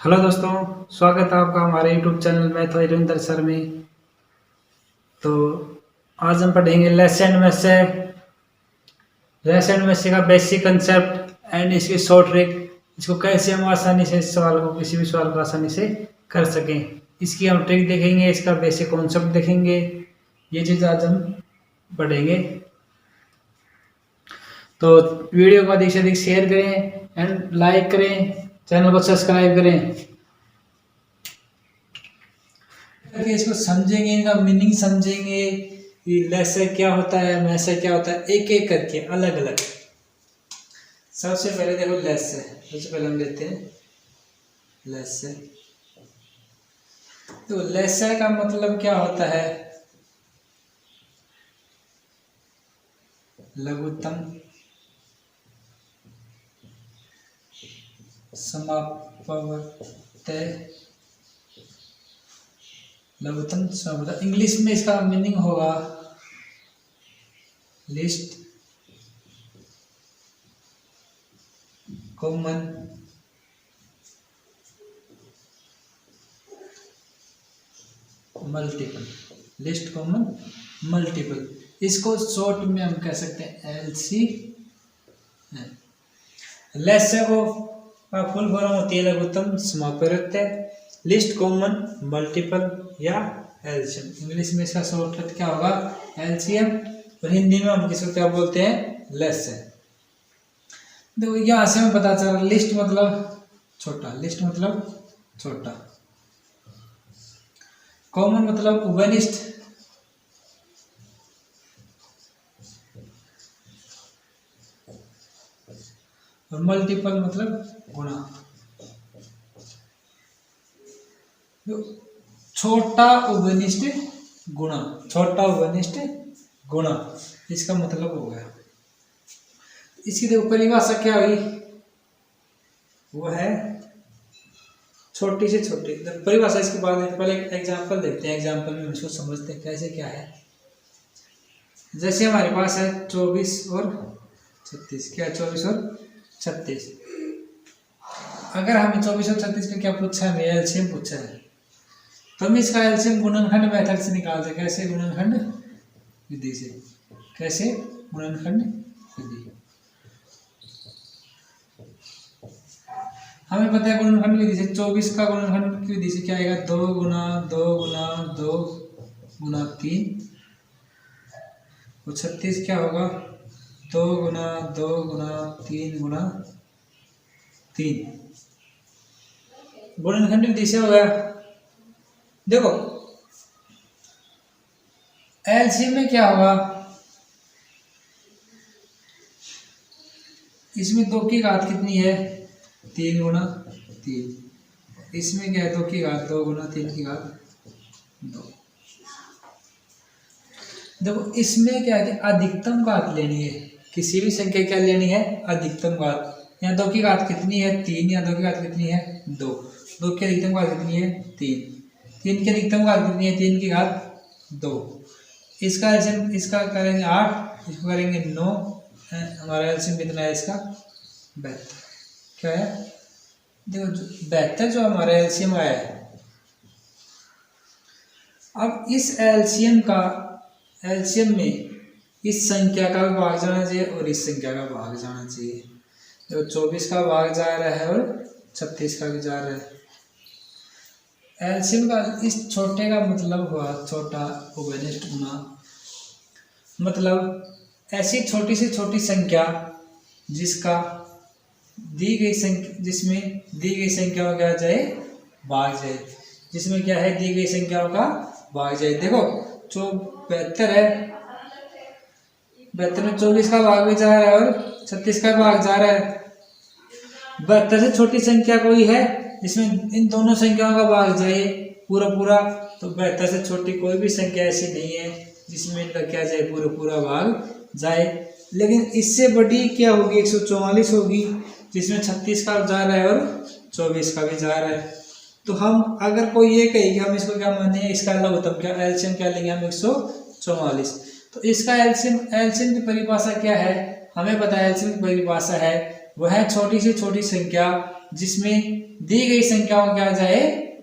Hello दोस्तों, स्वागत है आपका हमारे यूट्यूब चैनल मैथ और रविंदर सर में। तो आज हम पढ़ेंगे लेसन मैसे का बेसिक कंसेप्ट एंड इसकी शॉर्ट ट्रिक। इसको कैसे हम आसानी से किसी भी सवाल को आसानी से कर सकें, इसकी हम ट्रिक देखेंगे, इसका बेसिक कॉन्सेप्ट देखेंगे। ये चीज़ आज हम पढ़ेंगे। तो वीडियो को अधिक से अधिक शेयर करें एंड लाइक करें, चैनल को सब्सक्राइब करें। इसको समझेंगे, इनका मीनिंग समझेंगे, लेसे क्या होता है, मैसे क्या होता है, एक एक करके अलग अलग। सबसे पहले देखो लेसे, सबसे पहले हम लेते हैं लेसे। तो लेसे का मतलब क्या होता है? लघुत्तम समापवर्त्य, लघुत्तम समापवर्त्य। इंग्लिश में इसका मीनिंग होगा list common multiple, list common multiple. इसको शॉर्ट में हम कह सकते हैं एलसी। लेसे को फुल फॉर्म होती है लघुत्तम समापवर्त्य, लिस्ट कॉमन मल्टीपल या एलसीएम। इंग्लिश में इसका शॉर्टकट क्या होगा? एलसीएम। और हिंदी में हम किसको क्या बोलते हैं? लेसे। देखो यहाँ से हमें पता चल रहा, लिस्ट मतलब छोटा, लिस्ट मतलब छोटा, कॉमन मतलब उभयनिष्ठ, और मल्टीपल मतलब गुणा। छोटा उभयनिष्ठ गुणा, छोटा उभयनिष्ठ गुणा, इसका मतलब हो गया। इसकी देखो परिभाषा क्या हुई, वो है छोटी से छोटी। परिभाषा इसके बाद में पहले एक एग्जांपल देखते हैं, एग्जांपल में इसको समझते हैं कैसे क्या है। जैसे हमारे पास है 24 और 36। क्या 24 और 36? अगर हमें 24 और 36 का क्या पूछा है? एलसीएम पूछा है, तो हम इसका एलसीएम गुणनखंड मेथड से निकालते हैं। कैसे? गुणनखंड विधि से। कैसे? गुणनखंड विधि। हमें पता है गुणनखंड विधि से 24 का गुणनखंड विधि से क्या आएगा? 2 गुना 2 गुना 2 गुना 3। और 36 क्या होगा? 2 गुना 2 गुना 3 गुना 3। गुणनखंड विधि से हो गया। देखो एलसीएम में क्या होगा? इसमें 2 की घात कितनी है? 3 गुना 3। इसमें क्या है? 2 की घात 2 गुना 3 की घात 2। देखो इसमें क्या है? अधिकतम घात लेनी है, किसी भी संख्या क्या लेनी है? अधिकतम घात। यहाँ 2 की घात कितनी है? 3। यहाँ 2 की घात कितनी है? 2। 2 की अधिकतम घात कितनी है? 3। 3 की अधिकतम घात कितनी है? 3 की घात 2। इसका एलसीएम, इसका करेंगे 8, इसको करेंगे 9। हमारा एलसीएम कितना है इसका? 72। क्या है? देखो 72 जो हमारा एलसीएम आया है। अब इस एलसीएम में इस संख्या का भी भाग जाना चाहिए और इस संख्या का भाग जाना चाहिए। जो 24 का भाग जा रहा है और 36 का भी जा रहा है। एलसीएम का इस छोटे का मतलब हुआ छोटा उभयनिष्ठ गुणा। मतलब ऐसी छोटी से छोटी संख्या जिसका दी गई संख्या, जिसमें दी गई संख्याओं का जाए भाग जाए, जिसमें क्या है? दी गई संख्याओं का भाग जाए। देखो जो 72 है, 72 में 24 का भाग भी जा रहा है और 36 का भाग जा रहा है। 72 से छोटी संख्या कोई है जिसमें इन दोनों संख्याओं का भाग जाए पूरा पूरा? तो 72 से छोटी कोई भी संख्या ऐसी नहीं है जिसमें इनका क्या जाए? पूरा पूरा भाग जाए। लेकिन इससे बड़ी क्या होगी? 144 होगी, जिसमें 36 का जा रहा है और 24 का भी जा रहा है। तो हम अगर कोई ये कहे कि हम इसको क्या माने, इसका लघुत्तम क्या एलसीएम क्या लेंगे हम? 144। तो इसका एलसीएम की परिभाषा क्या है? हमें पता है एलसीएम की परिभाषा है, वह छोटी से छोटी संख्या जिसमें दी गई संख्याओं क्या जाए,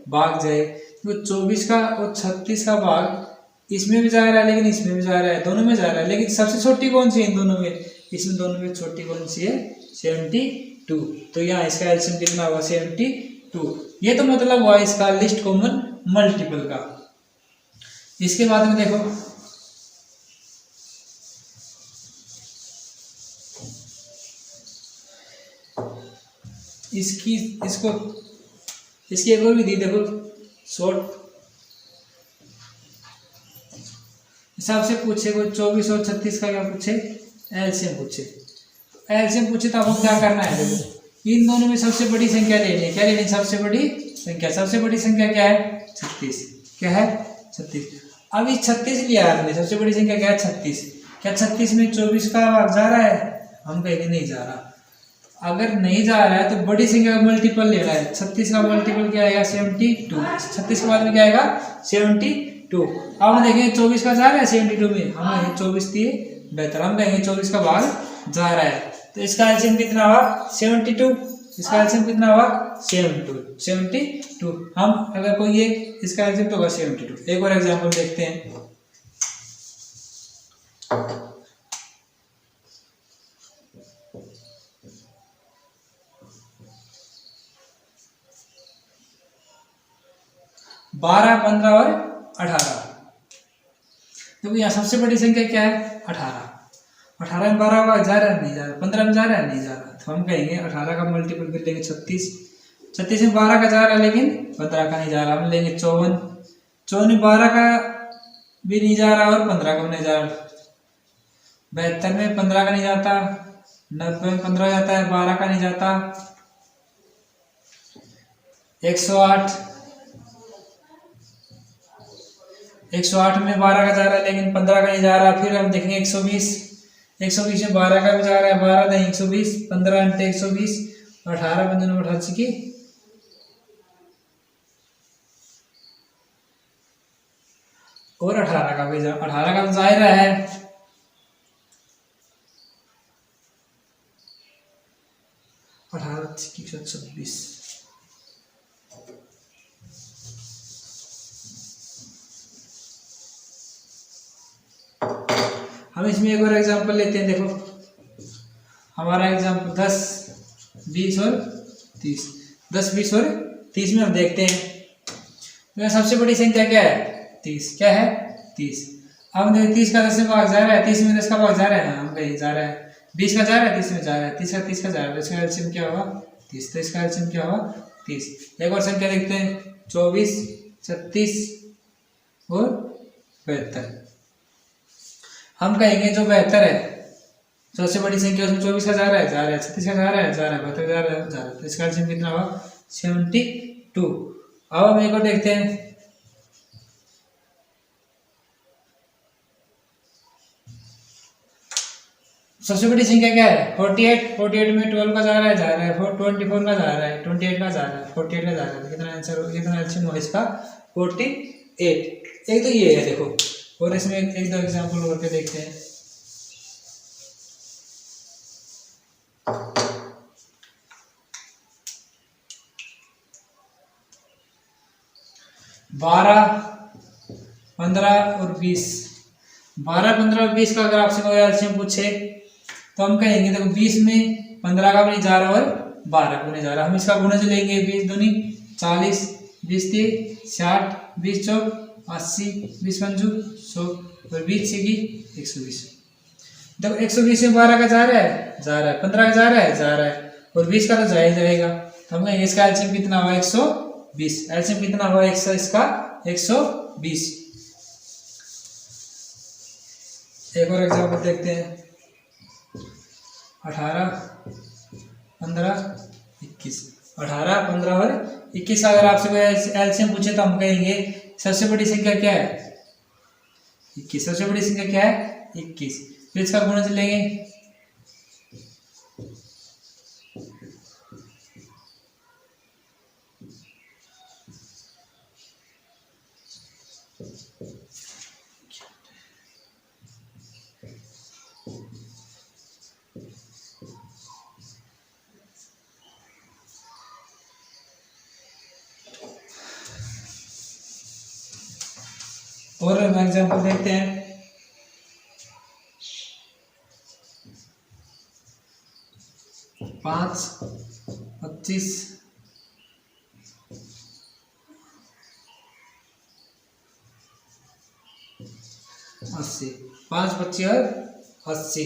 भाग जाए। तो 24 का और 36 का भाग इसमें भी जा रहा है लेकिन इसमें भी जा रहा है, दोनों में जा रहा है, लेकिन सबसे छोटी कौन सी है इन दोनों में, इसमें दोनों में छोटी कौन सी है, 72। तो यहाँ इसका एलसीएम कितना हुआ, 72। ये तो मतलब हुआ इसका लिस्ट कॉमन मल्टीपल का। इसके बाद में देखो इसकी एक और विधि देखो, शॉर्ट हिसाब से पूछे कोई 24 और 36 का क्या पूछे, एलसीएम पूछे। एलसीएम पूछे तो आपको क्या करना है, देखो इन दोनों में सबसे बड़ी संख्या लेनी है। क्या लेनी है, सबसे बड़ी संख्या। सबसे बड़ी संख्या क्या है, 36। क्या है, 36। अब इस 36 लिया आपने, सबसे बड़ी संख्या क्या है, 36। क्या 36 में 24 का भाग जा रहा है, हम कहेंगे नहीं जा रहा। अगर नहीं जा रहा है तो बड़ी संख्या का मल्टीपल लेना है। 36 का मल्टीपल क्या आएगा, 72। 36 के बाद में क्या आएगा, 72। अब हम देखेंगे 24 का जा रहा है 72 में, हम 24 दिए बेहतर, हम कहेंगे 24 का भाग जा रहा है। तो इसका एलसीएम कितना हुआ, 72। इसका एलसीएम कितना हुआ, 72। हम अगर कोई ये इसका एलसीएम तो होगा 72। एक और एग्जांपल देखते हैं। बारह, 15 और 18। देखो यहाँ सबसे बड़ी संख्या क्या है, 18। 18 में 12 का जा रहा है, नहीं जा रहा। 15 में जा रहा है, नहीं जा रहा। तो हम कहेंगे 18 का मल्टीपल कर लेंगे 36। 36 में 12 का जा रहा है लेकिन 15 का नहीं जा रहा, हम लेंगे 54। 54 में 12 का भी नहीं जा रहा और 15 का भी नहीं जा रहा। 72 में 15 का नहीं जाता, 90 में 15 जाता है, 12 का नहीं जाता। 108 में 12 का जा रहा है लेकिन 15 का नहीं जा रहा। फिर हम देखेंगे 120 में 12 का भी जा रहा है, 12 नहीं 120, 15 × 120, 18 15 88 की। और 18 का भी 18 का तो जा ही रहा है। 18 की 126। हम इसमें एक और एग्जांपल लेते हैं। देखो हमारा एग्जांपल 10, 20 और 30। 10, 20 और 30 में हम देखते हैं तो सबसे बड़ी संख्या क्या है, 30। क्या है, 30। अब 30 का 10 में भाग जा रहा है, 30 में 10 का भाग जा रहा है, हम कहीं जा रहा है। 20 का जा रहा है, 30 में जा रहा है, 30 का जा रहा है। इसका एलसीएम क्या होगा, 30। तो इसका एलसीएम क्या होगा, 30। एक और संख्या देखते हैं, 24, 36 और 72। हम कहेंगे जो 72 है सबसे बड़ी संख्या, उसमें 24 का जा रहा है, 36 का जा रहा है, 72 जा रहा है। तो इसका एलसीएम कितना हुआ, 72। अब हम एक और देखते हैं, सबसे बड़ी संख्या क्या है, 48 में 12 का जा रहा है, 24 का जा रहा है, 28 का जा रहा है, 48 का जा रहा है। कितना आंसर, कितना एलसीएम हुआ इसका, 48। एक तो ये है देखो, और इसमें एक दो एग्जांपल करके देखते हैं। बारह, 15 और 20। 12, 15 और 20 का अगर आपसे कोई एलसीएम पूछे तो हम कहेंगे देखो 20 में 15 का भी नहीं जा रहा और 12 का भी नहीं जा रहा। हम इसका गुणज लेंगे, 20 दूनी 40, 20 तीन 60, 20 चौक 80, 20 पंचू 100 और 20 छकी 120। देखो 120 में 12 का जा रहा है, 15 का जा रहा है और 20 का तो जा ही जाएगा। तो हम कहेंगे इसका एलसीएम कितना हुआ, 120। एलसीएम कितना हुआ, इसका 120। एक और एग्जांपल देखते हैं, 18, 15, 21। 18, 15 और 21 अगर आपसे कोई एलसीएम पूछे तो हम कहेंगे सबसे बड़ी संख्या क्या है, 21। सबसे बड़ी संख्या क्या है, 21। फिर इसका गुणज लेंगे, और एग्जाम्पल देखते हैं। 5, 25, 80, 5, 25 और 80।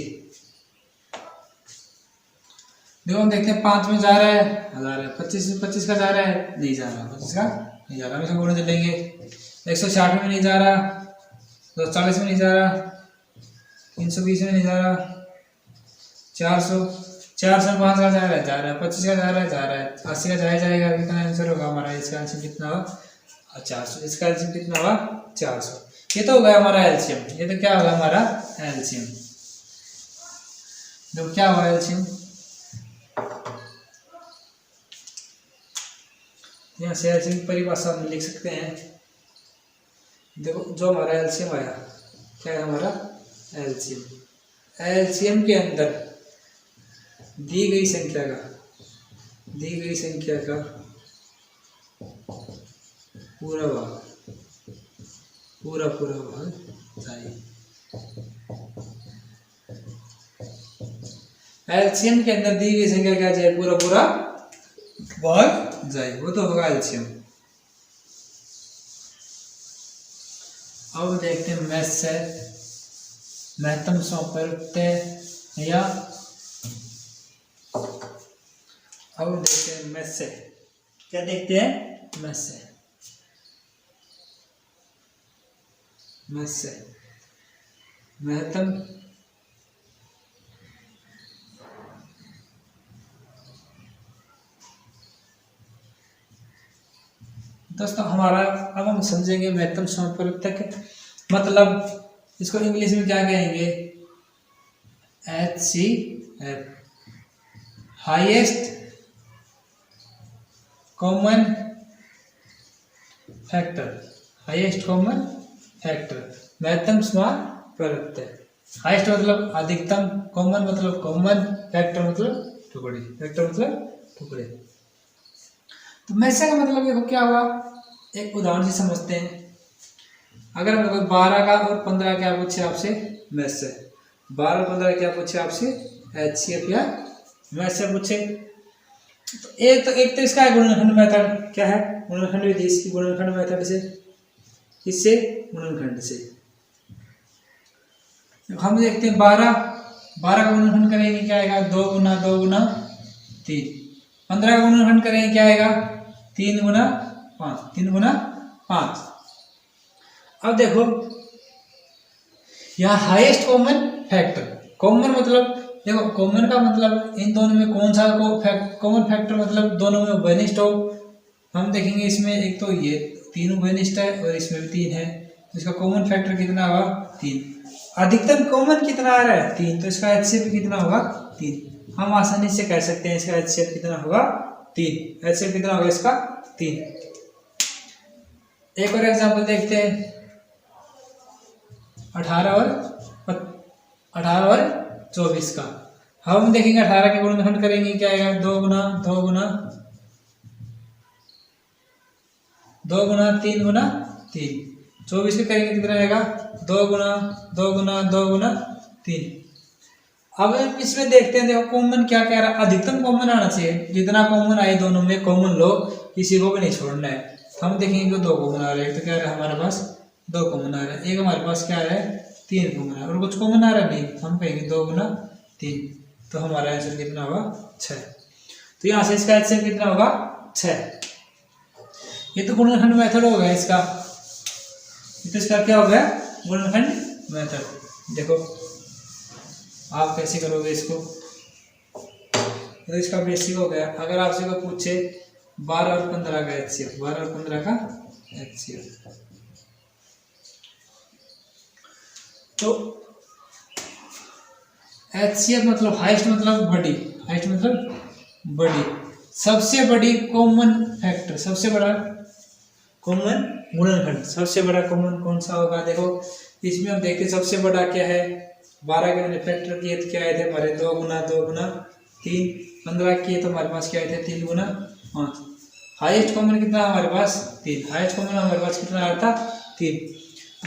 देखो हम देखते हैं 5 में जा रहा है 1000 है, 25 का जा रहा है नहीं जा रहा, 25 का नहीं जा रहा, हम इसे गुणे चलेंगे। 160 में नहीं जा रहा, 240 में नहीं जा रहा, 320 में नहीं जा रहा, 400 में 5 का जा रहा है 25 का जा रहा है 80 का जाएगा। कितना आंसर होगा हमारा? इसका आंसर कितना होगा? 400। इसका एलसीएम कितना होगा? 400। ये तो हो गया हमारा एलसीएम। ये तो क्या होगा हमारा एलसीएम? तो क्या होगा एलसीएम? यहाँ से एलसीएम की परिभाषा हम लिख सकते हैं। देखो जो हमारा एलसीएम आया, क्या है हमारा एलसीएम? एलसीएम के अंदर दी गई संख्या का पूरा भाग जाए। एलसीएम के अंदर दी गई संख्या क्या जाए? पूरा भाग जाए, वो तो होगा एलसीएम। अब देखते हैं मैथ से महत्तम संप्रयुक्त या अब देखते हैं मैथ से क्या देखते हैं? मैथ से महत्तम दोस्तों हमारा अब हम समझेंगे महत्तम संप्रयुक्त मतलब इसको इंग्लिश में क्या कहेंगे? HCF, highest common factor. महत्तम संप्रयुक्त। हाईएस्ट मतलब अधिकतम, कॉमन मतलब कॉमन, फैक्टर मतलब टुकड़े। तो मैसे का मतलब देखो क्या हुआ, एक उदाहरण से समझते हैं। अगर हम 12 का और 15 क्या पूछे आपसे? मैथ से 12 और 15 क्या पूछे आपसे? HCF या मैथ से पूछे। तो एक तो इसका है गुणनखंड मेथड। क्या है? गुणनखंड विधि। इसकी गुणनखंड मेथड से, इससे गुणनखंड से हम देखते हैं 12 का गुणनखंड करेंगे क्या आएगा? 2 गुना 2 गुना 3। 15 का गुणनखंड करेंगे क्या आएगा? 3 गुना 5। अब देखो यहाँ हाईएस्ट कॉमन फैक्टर। कॉमन मतलब देखो, कॉमन का मतलब इन दोनों में कौन सा कॉमन फैक्टर मतलब दोनों में उभयनिष्ठ हो। हम देखेंगे इसमें एक तो ये 3 उभयनिष्ठ है और इसमें भी 3 है, तो इसका कॉमन फैक्टर कितना होगा? 3। अधिकतम कॉमन कितना आ रहा है? 3, तो इसका HCF कितना होगा? 3। हम आसानी से कह सकते हैं इसका HCF कितना होगा? 3। HCF कितना होगा इसका? 3। एक और एग्जांपल देखते हैं। 18 और 24 का हम देखेंगे। 18 के गुणनखंड करेंगे क्या आएगा? 2 गुना 3 गुना 3। 24 के करेंगे कितना आएगा? 2 गुना 3। अब इसमें देखते हैं, देखो कॉमन क्या कह रहा है? अधिकतम कॉमन आना चाहिए। जितना कॉमन आए दोनों में कॉमन लो, किसी को भी नहीं छोड़ना है। हम देखेंगे कि 2 कॉमन आ रहा है, तो क्या आ रहा है हमारे पास? 2 कॉमन आ रहा है। एक हमारे पास क्या आ रहा है? 3 कॉमन आ रहा है। और कुछ कॉमन आ रहा नहीं, हम कहेंगे 2 गुना 3। तो हमारा आंसर कितना होगा? 6। तो यहाँ से इसका आंसर कितना होगा? 6। ये तो गुणनखंड मेथड हो गया इसका। तो इसका क्या हो गया? गुणनखंड मेथड। देखो आप कैसे करोगे इसको? तो इसका बेसिक हो गया। अगर आपसे कोई पूछे 12 और 15 का HCF, 12 और 15 का HCF, तो HCF मतलब हाईएस्ट मतलब बड़ी, सबसे बड़ी कॉमन फैक्टर, सबसे बड़ा कॉमन गुणनखंड। सबसे बड़ा कॉमन कौन सा होगा? देखो इसमें हम देखते हैं सबसे बड़ा क्या है? 12 के मैंने फैक्टर किए तो क्या आए थे हमारे? 2 गुना 3। 15 किए तो हमारे पास क्या आए थे? 3 गुना 5। हाईएस्ट कॉमन कितना हमारे पास? 3। हाईएस्ट कॉमन हमारे पास कितना आया था? 3।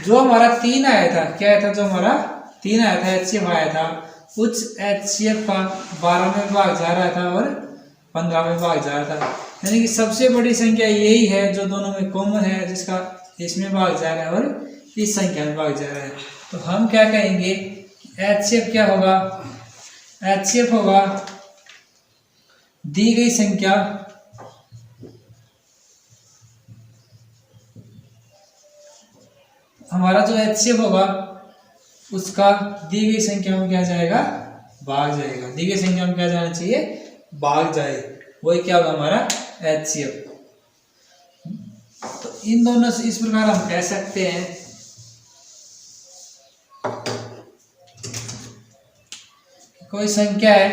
जो हमारा 3 आया था, क्या आया था, जो हमारा 3 आया था HCF आया था, उस HCF का 12 में भाग जा रहा था और 15 में भाग जा रहा था। यानी कि सबसे बड़ी संख्या यही है जो दोनों में कॉमन है, जिसका इसमें भाग जा रहा है और इस संख्या में भाग जा रहा है। तो हम क्या कहेंगे, HCF क्या होगा, HCF होगा दी गई संख्या हमारा जो HCF होगा उसका दी गई संख्या में क्या जाएगा, भाग जाएगा। दी गई संख्या में क्या जाना चाहिए, भाग जाए, वही क्या होगा हमारा HCF। तो इन दोनों से इस प्रकार हम कह सकते हैं कि कोई संख्या है,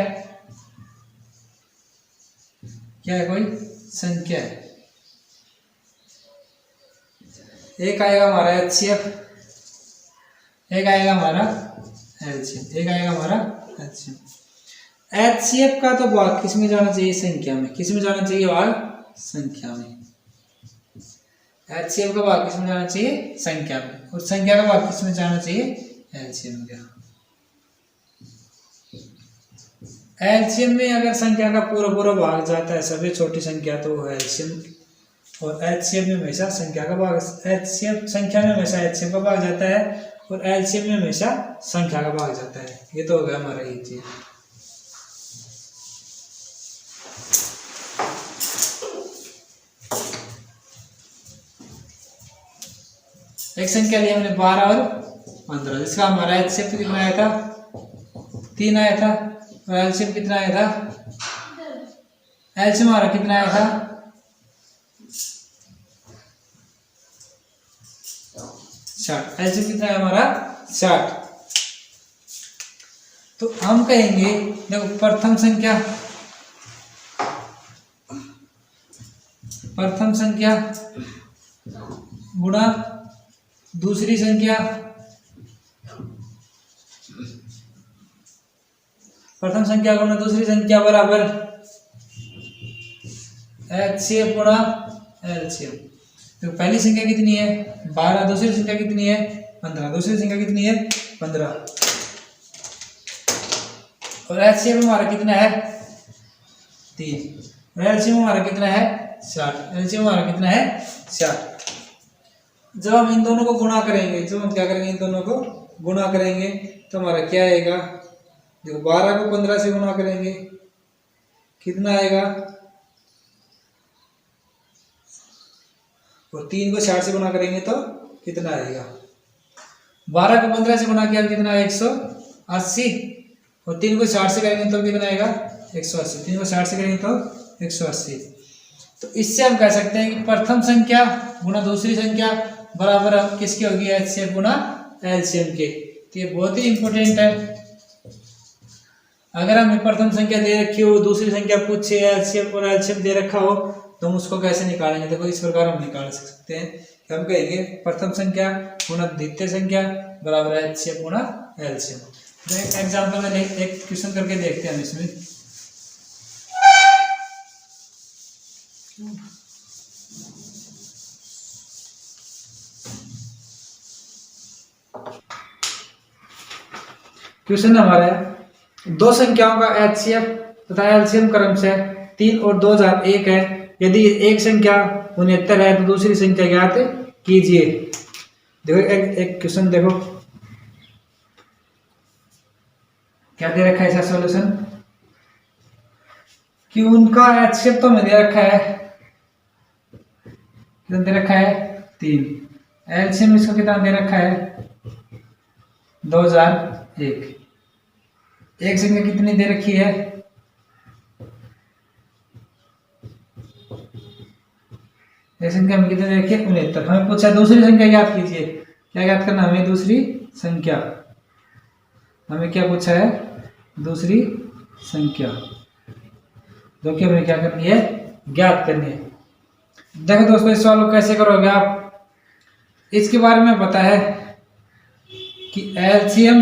क्या है, कोई संख्या है, एक आएगा हमारा HCF, एक आएगा हमारा LCM, एक आएगा हमारा HCF। HCF का तो भाग किस में जाना चाहिए, संख्या में। किस में जाना चाहिए भाग, संख्या में। HCF का भाग किस में जाना चाहिए, संख्या में। और संख्या का भाग किस में जाना चाहिए, LCM का। LCM में अगर संख्या का पूरा पूरा भाग जाता है, सबसे छोटी संख्या, तो वो LCM। और HCF में हमेशा संख्या का भाग, HCF संख्या में हमेशा HCF का भाग जाता है और LCM में हमेशा संख्या का भाग जाता है। ये तो हो गया हमारा ये चीज। एक संख्या ली हमने 12 और 15, जिसका हमारा HCF कितना आया था, 3 आया था, और LCM कितना आया था, LCM हमारा कितना आया था, 60। LCM कितना है हमारा, 60। तो हम कहेंगे, देखो प्रथम संख्या गुणा दूसरी संख्या, प्रथम संख्या गुणा दूसरी संख्या बराबर HCF गुणा LCM। तो पहली संख्या कितनी है, 12, दूसरी संख्या कितनी है, 15, दूसरी संख्या कितनी है, 15, और HCF हमारा कितना है, 3, और LCM हमारा कितना है, 60। LCM हमारा कितना है, 60। जब हम इन दोनों को गुणा करेंगे, जब हम क्या करेंगे, इन दोनों को गुणा करेंगे, तो हमारा क्या आएगा, देखो 12 को 15 से गुणा करेंगे, कितना आएगा, और 3 को 60 से गुणा करेंगे तो कितना आएगा, 12 को 15 से गुणा किया कितना है, 180, और 3 को 60 से करेंगे तो कितना आएगा, 180। 3 को 60 से करेंगे तो 180। तो इससे हम कह सकते हैं कि प्रथम संख्या गुणा दूसरी संख्या बराबर अब किसकी होगी, HCF गुणा LCM के। तो ये बहुत ही इंपॉर्टेंट है। अगर हमें प्रथम संख्या दे रखी हो, दूसरी संख्या पूछे, HCF और LCM दे रखा हो, तो हम उसको कैसे निकालेंगे। देखो इस प्रकार हम निकाल सकते हैं कि हम कहेंगे प्रथम संख्या गुणा द्वितीय संख्या बराबर HCF गुणा LCM। तो एक एग्जाम्पल में एक क्वेश्चन करके देखते हैं हम इसमें। क्वेश्चन हमारा है, दो संख्याओं का HCF तथा LCM क्रमशः 3 और 2001 है। यदि एक संख्या 69 है तो दूसरी संख्या ज्ञात कीजिए। देखो एक क्वेश्चन देखो क्या दे रखा है इसका सॉल्यूशन, कि उनका HCF तो हमें दे रखा है, कितना दे रखा है, 3। LCM इसका कितना दे रखा है, 2001। एक संख्या कितनी दे रखी है, एक संख्या में कितनी दे रखी है, 69। हमें पूछा दूसरी संख्या ज्ञात कीजिए। क्या ज्ञात करना हमें, दूसरी संख्या। हमें क्या पूछा है, दूसरी संख्या, जो कि हमें क्या करनी है, ज्ञात करनी है। देखो दोस्तों इस सवाल को कैसे करोगे आप, इसके बारे में पता है कि LCM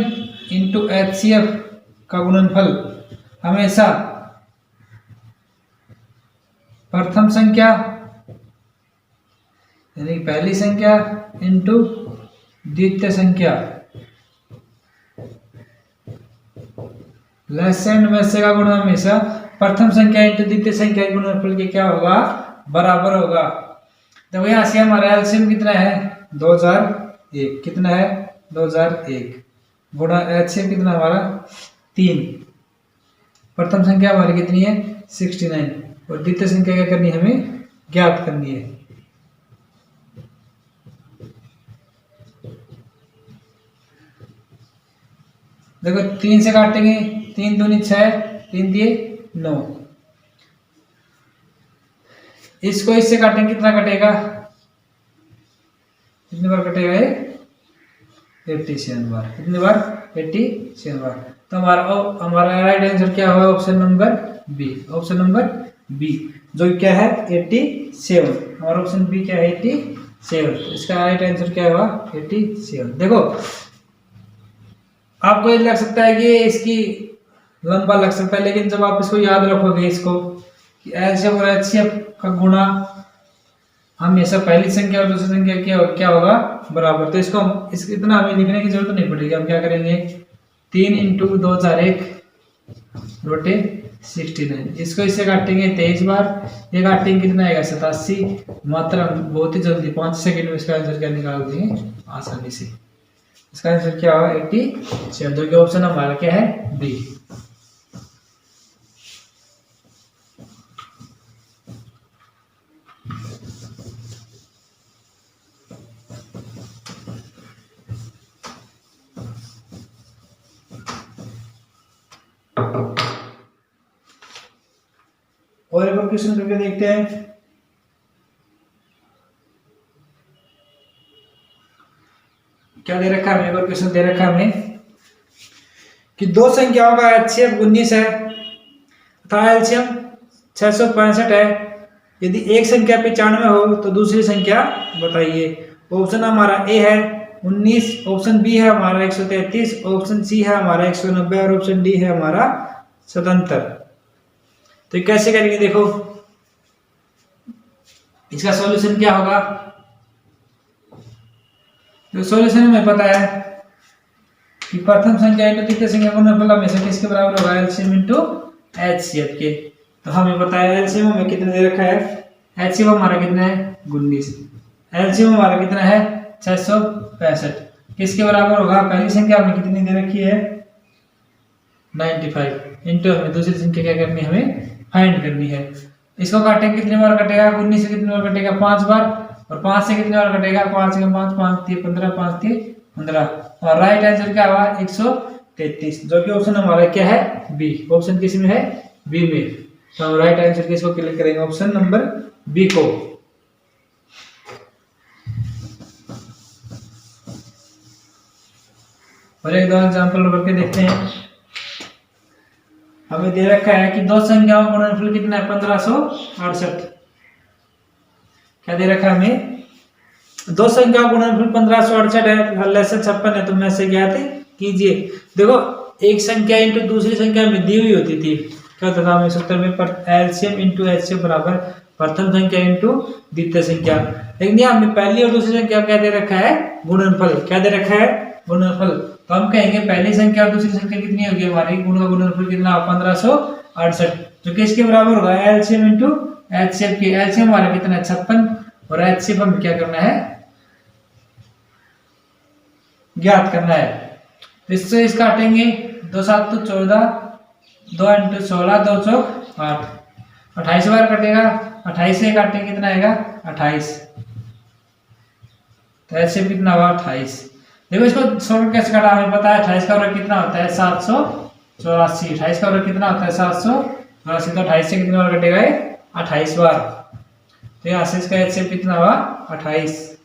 इंटू HCF का गुणनफल हमेशा प्रथम संख्या यानी पहली संख्या इंटू द्वितीय संख्या लैसेंड में से का गुणा हमेशा प्रथम संख्या इंटू द्वितीय संख्या के गुणनफल के क्या होगा, बराबर होगा। तो यहाँ से हमारा एलसीएम कितना है 2001, कितना है 2001 गुणा एचसीएम कितना हमारा 3। प्रथम संख्या हमारी कितनी है 69 और द्वितीय संख्या क्या करनी है हमें ज्ञात करनी है। देखो 3 से काटेंगे, 3 दूनी 6, 3 दिए 9। इसको इससे काटेंगे कितना कटेगा, कितनी बार कटेगा ये 87 बार। कितनी बार 87 बार। तो हमारा राइट आंसर क्या होगा, option number B. Option number B जो क्या है 87। हमारा ऑप्शन बी क्या है 87। इसका राइट आंसर क्या होगा 87। देखो आपको ये लग सकता है कि इसकी लंबा लग सकता है, लेकिन जब आप इसको याद रखोगे इसको कि एलसीएम और एचसीएफ का गुणा हमेशा पहली संख्या और दूसरी संख्या क्या होगा बराबर। तो इसको इतना हमें लिखने की जरूरत नहीं पड़ेगी। हम क्या करेंगे 3 इंटू 2001 रोटे 69। इसको इससे काटेंगे 23 बार। ये काटेंगे कितना आएगा 87। मात्रा बहुत ही जल्दी 5 सेकंड में इसका आंसर क्या निकाल देंगे आसानी से। इसका आंसर क्या होगा 87, जो कि ऑप्शन हमारा क्या है बी। और एक क्वेश्चन करके देखते हैं। क्या दे रखा है हमें, एक और क्वेश्चन दे रखा है हमें कि दो संख्याओं का एचसीएफ 19 है तथा एलसीएम 665 है। यदि एक संख्या 95 हो तो दूसरी संख्या बताइए। ऑप्शन हमारा ए है 19, ऑप्शन बी है हमारा 133, ऑप्शन सी है हमारा 190 और ऑप्शन डी है हमारा 77। तो कैसे करेंगे, देखो इसका सॉल्यूशन क्या होगा। तो सॉल्यूशन हमें पता है कि प्रथम संख्या इंटू द्वितीय संख्या का गुणनफल हमेशा किसके बराबर होगा, एलसीएम इंटू एचसीएफ के। तो हमें पता है एलसीएम हमें कितना दे रखा है, एचसीएफ हमारा कितना है 19, एलसीएम हमारा कितना है 665। किसके बराबर होगा, पहली संख्या हमें कितनी दे रखी है 95 इंटू हमें दूसरी संख्या क्या करनी है हमें फाइंड करनी है। इसको काटेंगे कितनी बार कटेगा, 19 से कितनी बार कटेगा 5 बार, और 5 से कितनी बार कटेगा 5 से 5 5 3 15 5 3 15। और राइट आंसर क्या हुआ 133, जो कि ऑप्शन हमारा क्या है बी। ऑप्शन किस में है बी में। तो हम राइट आंसर किसको क्लिक करेंगे, ऑप्शन नंबर बी को। और एक दो एग्जांपल करके देखते हैं। हमें दे रखा है कि दो संख्याओं का गुणनफल कितना है 1568। क्या दे रखा है हमें, दो संख्याओं का गुणनफल 1568 है, लेसन 56 है, तो मैं से ज्ञात कीजिए। देखो एक संख्या इंटू दूसरी संख्या में दी हुई होती थी, क्या होता था हमें सूत्र में एलसीएम इंटू एचसीएफ बराबर प्रथम संख्या इंटू द्वितीय संख्या। लेकिन यहाँ हमें पहली और दूसरी संख्या क्या दे रखा है गुणनफल। क्या दे रखा है गुणनफल। तो हम कहेंगे पहली संख्या और दूसरी संख्या कितनी होगी हमारी, गुण का गुणनफल कितना 1568, जो कि इसके बराबर होगा एलसीएम इंटू एचसीएफ की। एलसीएम हमारा कितना है 56 और एचसीएफ हमें क्या करना है ज्ञात करना है। इससे इस काटेंगे 2 7 तो 14, 2 इंटू 16 2 चौक 8, 28 बार कटेगा। 28 से काटेंगे कितना आएगा 28, तो ऐसे कितना हुआ 28। देखो इसको शॉर्ट कैसे काटा हमें पता है। 28 का वर्ग कितना होता है 784, 28 का वर्ग कितना होता है 784। तो 28 से कितना बार कटेगा 28 बार। तो यहाँ से इसका एचसीएफ कितना हुआ 28।